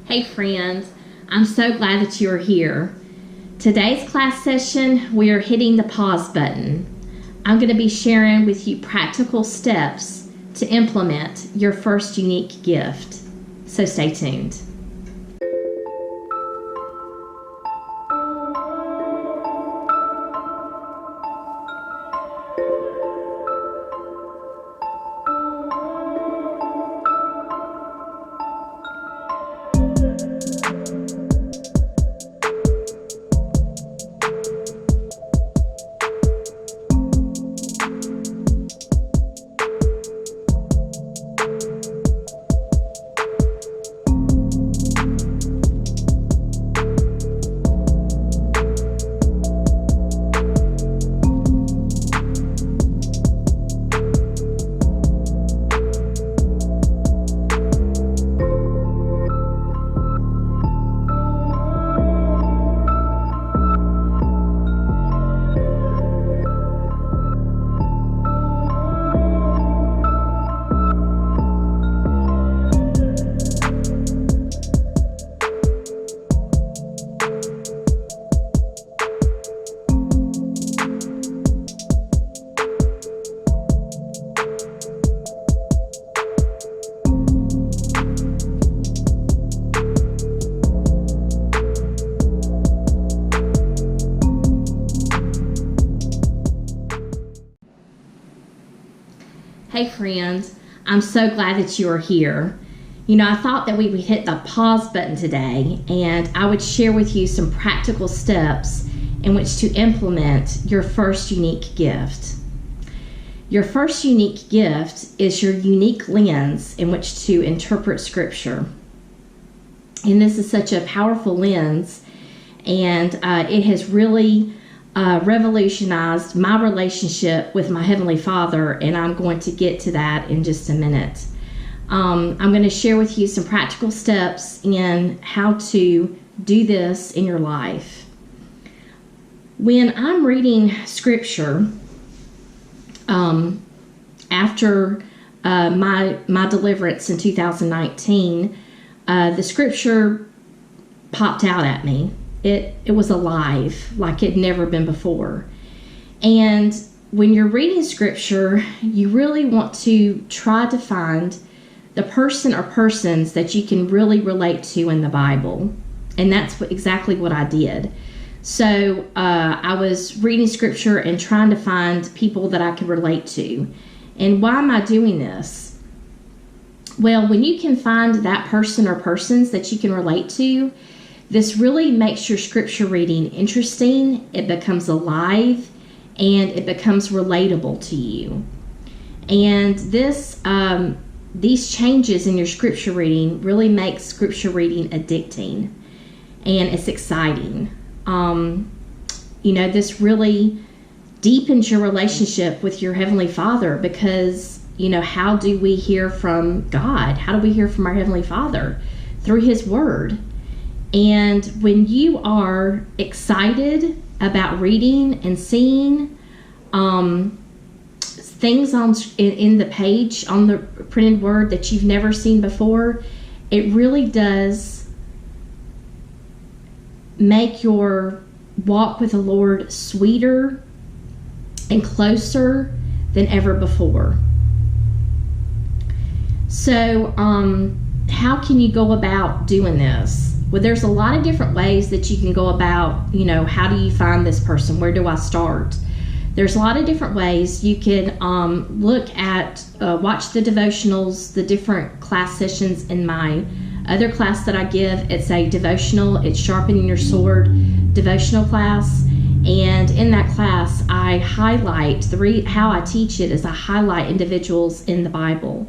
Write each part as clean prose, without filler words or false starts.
Hey friends, I'm so glad that you are here. Today's class session, we are hitting the pause button. I'm going to be sharing with you practical steps to implement your first unique gift. So stay tuned. Hey friends, I'm so glad that you are here. I thought that we would hit the pause button today and I would share with you some practical steps in which to implement your first unique gift. Your first unique gift is your unique lens in which to interpret Scripture. And this is such a powerful lens, and it has really revolutionized my relationship with my Heavenly Father, and I'm going to get to that in just a minute. I'm going to share with you some practical steps in how to do this in your life. When I'm reading Scripture, after my deliverance in 2019, the Scripture popped out at me. It was alive like it had never been before. And when you're reading Scripture, you really want to try to find the person or persons that you can really relate to in the Bible. And that's exactly what I did. So I was reading Scripture and trying to find people that I could relate to. And why am I doing this? Well, when you can find that person or persons that you can relate to, this really makes your Scripture reading interesting, it becomes alive, and it becomes relatable to you. And these changes in your Scripture reading really make Scripture reading addicting, and it's exciting. This really deepens your relationship with your Heavenly Father because, how do we hear from God? How do we hear from our Heavenly Father? Through His Word. And when you are excited about reading and seeing things in the page on the printed word that you've never seen before, it really does make your walk with the Lord sweeter and closer than ever before. So, how can you go about doing this? Well, there's a lot of different ways that you can go about, how do you find this person? Where do I start? There's a lot of different ways. You can look at, watch the devotionals, the different class sessions in my other class that I give. It's a devotional, it's Sharpening Your Sword devotional class. And in that class, I highlight, how I teach it is I highlight individuals in the Bible.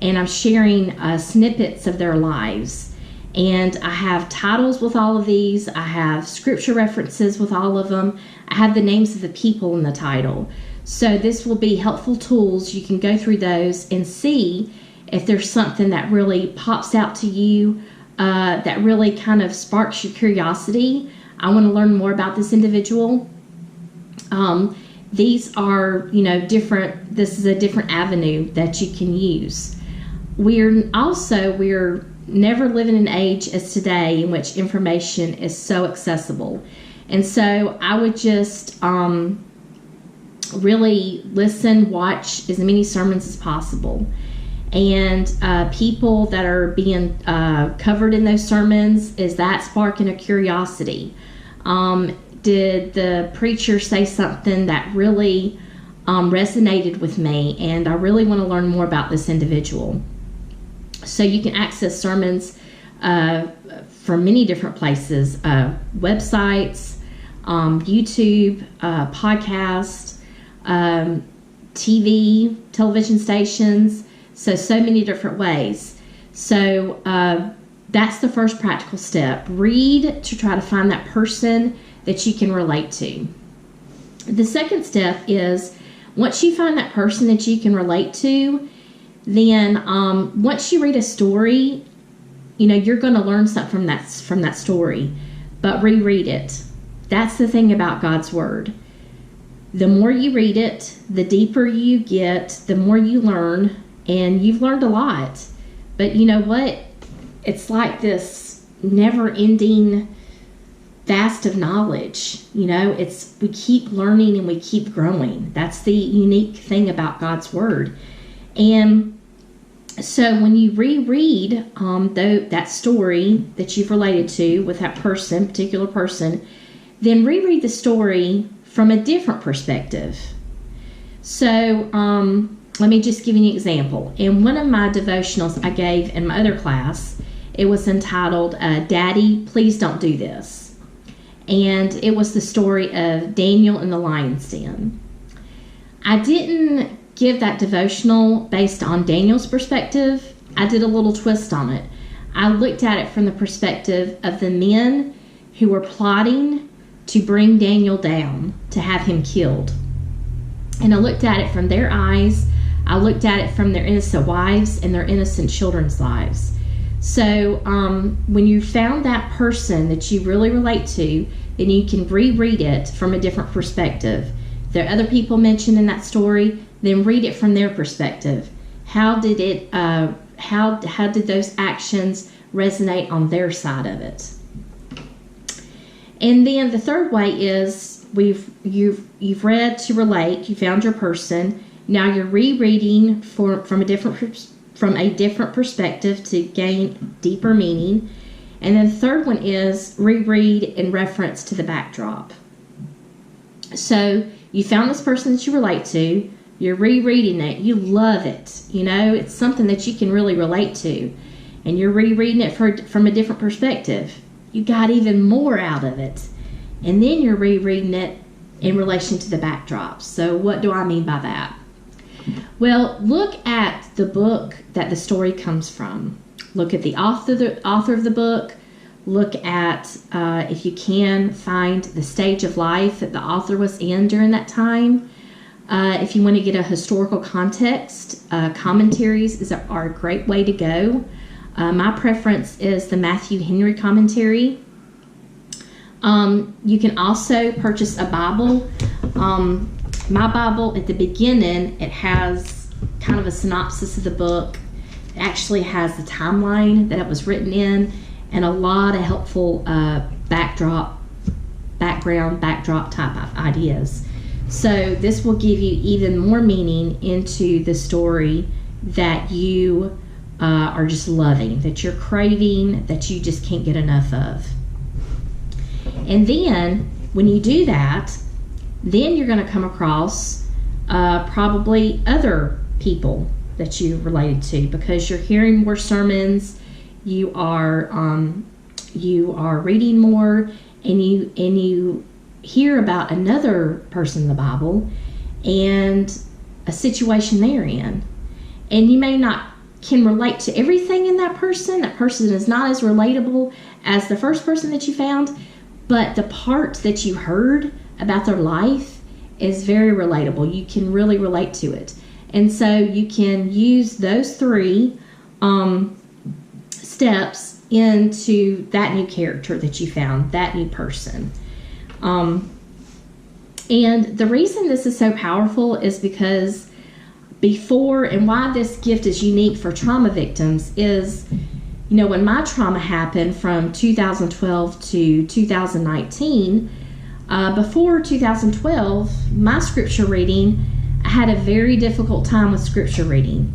And I'm sharing snippets of their lives. And I have titles with all of these. I have scripture references with all of them. I have the names of the people in the title. So this will be helpful tools. You can go through those and see if there's something that really pops out to you, that really kind of sparks your curiosity. I want to learn more about this individual. These are, this is a different avenue that you can use. We're never live in an age as today in which information is so accessible. And so I would just really listen, watch as many sermons as possible. And people that are being covered in those sermons, is that sparking a curiosity? Did the preacher say something that really resonated with me, and I really want to learn more about this individual? So you can access sermons from many different places, websites, YouTube, podcasts, television stations, so many different ways. So that's the first practical step. Read to try to find that person that you can relate to. The second step is, once you find that person that you can relate to, then once you read a story, you're going to learn something from that story, but reread it. That's the thing about God's Word. The more you read it, the deeper you get, the more you learn, and you've learned a lot. But you know what? It's like this never-ending vast of knowledge. We keep learning and we keep growing. That's the unique thing about God's Word. And so when you reread that story that you've related to with that particular person, then reread the story from a different perspective. So let me just give you an example. In one of my devotionals I gave in my other class, it was entitled, Daddy, Please Don't Do This. And it was the story of Daniel in the lion's den. I didn't give that devotional based on Daniel's perspective. I did a little twist on it. I looked at it from the perspective of the men who were plotting to bring Daniel down, to have him killed. And I looked at it from their eyes. I looked at it from their innocent wives and their innocent children's lives. So when you found that person that you really relate to, then you can reread it from a different perspective. If there are other people mentioned in that story, then read it from their perspective. How did those actions resonate on their side of it? And then the third way is you've read to relate. You found your person. Now you're rereading from a different perspective to gain deeper meaning. And then the third one is reread in reference to the backdrop. So you found this person that you relate to. You're rereading it. You love it. It's something that you can really relate to. And you're rereading it from a different perspective. You got even more out of it. And then you're rereading it in relation to the backdrop. So what do I mean by that? Well, look at the book that the story comes from. Look at the author of the book. Look at, if you can, find the stage of life that the author was in during that time. If you want to get a historical context, commentaries are a great way to go. My preference is the Matthew Henry commentary. You can also purchase a Bible. My Bible, at the beginning, it has kind of a synopsis of the book. It actually has the timeline that it was written in, and a lot of helpful backdrop type of ideas. So this will give you even more meaning into the story that you are just loving, that you're craving, that you just can't get enough of. And then when you do that, then you're going to come across probably other people that you related to, because you're hearing more sermons, you are reading more, and you hear about another person in the Bible and a situation they're in, and you may not can relate to everything in that person. That person is not as relatable as the first person that you found, but the part that you heard about their life is very relatable. You can really relate to it. And so you can use those three steps into that new character that you found, that new person. And the reason this is so powerful is because before, and why this gift is unique for trauma victims, is when my trauma happened from 2012 to 2019, before 2012, my scripture reading, I had a very difficult time with scripture reading.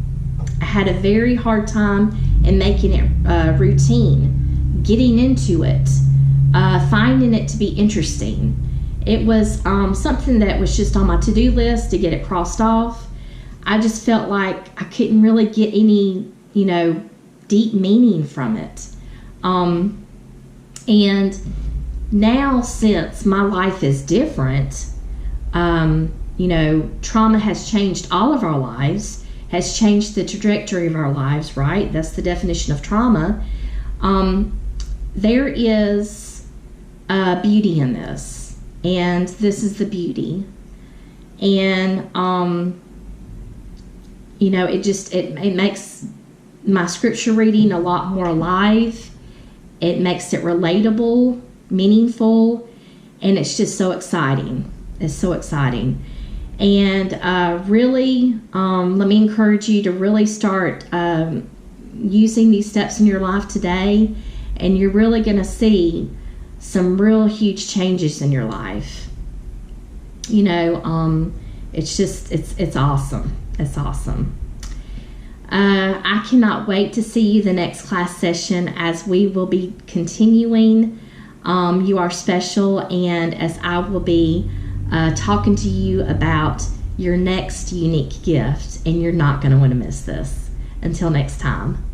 I had a very hard time in making it routine, getting into it, finding it to be interesting. It was something that was just on my to-do list to get it crossed off. I just felt like I couldn't really get any, deep meaning from it. And now, since my life is different, trauma has changed all of our lives, has changed the trajectory of our lives, right? That's the definition of trauma. There is beauty in this, and this is the beauty. And, it makes my scripture reading a lot more alive. It makes it relatable, meaningful, and it's just so exciting. It's so exciting. And really, let me encourage you to really start using these steps in your life today, and you're really going to see some real huge changes in your life. It's just, it's awesome. It's awesome. I cannot wait to see you the next class session as we will be continuing. You are special, and as I will be talking to you about your next unique gift, and you're not going to want to miss this. Until next time.